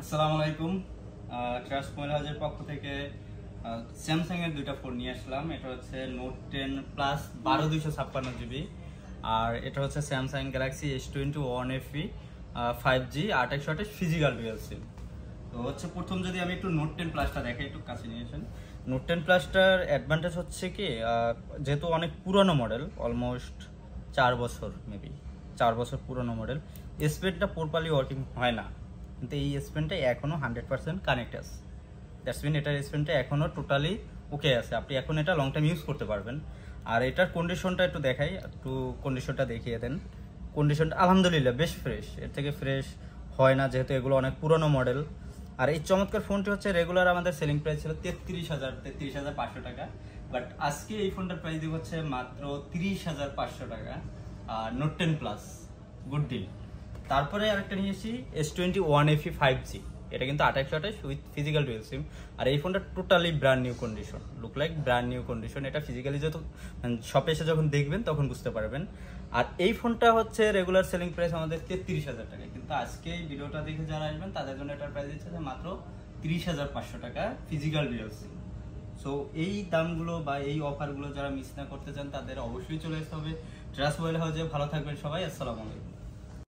আসসালামু আলাইকুম। Trust mobile হাউসের পক্ষ থেকে স্যামসাং এর দুইটা ফোন নিয়ে আসলাম। এটা হচ্ছে নোট 10 প্লাস 12256 GB, আর এটা হচ্ছে Samsung Galaxy S21 FE 5G 828 physical dual SIM. তো হচ্ছে প্রথম যদি আমি একটু নোট 10 প্লাসটা দেখাই, একটু কাছে নিয়ে আসেন। নোট 10 প্লাসটার অ্যাডভান্টেজ হচ্ছে কি, যেহেতু অনেক পুরনো মডেল, অলমোস্ট 4 বছর, মেবি 4 বছর পুরনো মডেল, এস পেনটা প্রপারলি ওয়ার্কিং হয় না, কিন্তু এই এস পেনটা এখনও 100% কানেক্ট আছে। দ্যাটস মিন এটার এস পেনটা এখনও টোটালি ওকে আছে, আপনি এখন এটা লং টাইম ইউজ করতে পারবেন। আর এটার কন্ডিশনটা একটু দেখাই, একটু কন্ডিশনটা দেখিয়ে দেন। কন্ডিশনটা আলহামদুলিল্লাহ বেশ ফ্রেশ, এর থেকে ফ্রেশ হয় না, যেহেতু এগুলো অনেক পুরনো মডেল। আর এই চমৎকার ফোনটি হচ্ছে রেগুলার আমাদের সেলিং প্রাইস ছিল 33,500 টাকা, বাট আজকে এই ফোনটার প্রাইস দিব হচ্ছে মাত্র 30,500 টাকা। Note 10 plus, good deal. তারপরে আরেকটা নিয়েছি S21 FE 5G, এটা কিন্তু 2828 উইথ ফিজিক্যাল ডুয়াল সিম। আর এই ফোনটা totally brand new condition, look like brand new condition. এটা ফিজিক্যালি যত শপে এসে যখন দেখবেন তখন বুঝতে পারবেন। আর এই ফোনটা হচ্ছে রেগুলার সেলিং প্রাইস আমাদের 33,000 টাকা, কিন্তু আজকে এই ভিডিওটা দেখে যারা আসবেন তাদের জন্য এটার প্রাইস দিচ্ছে মাত্র 30,500 টাকা ফিজিক্যাল ডুয়াল সিম। সো এই দামগুলো বা এই অফারগুলো যারা মিস না করতে চান তাদের অবশ্যই চলে আসতে হবে ট্রাস্ট মোবাইল হাউসে। ভালো থাকবেন সবাই, আসসালামু আলাইকুম।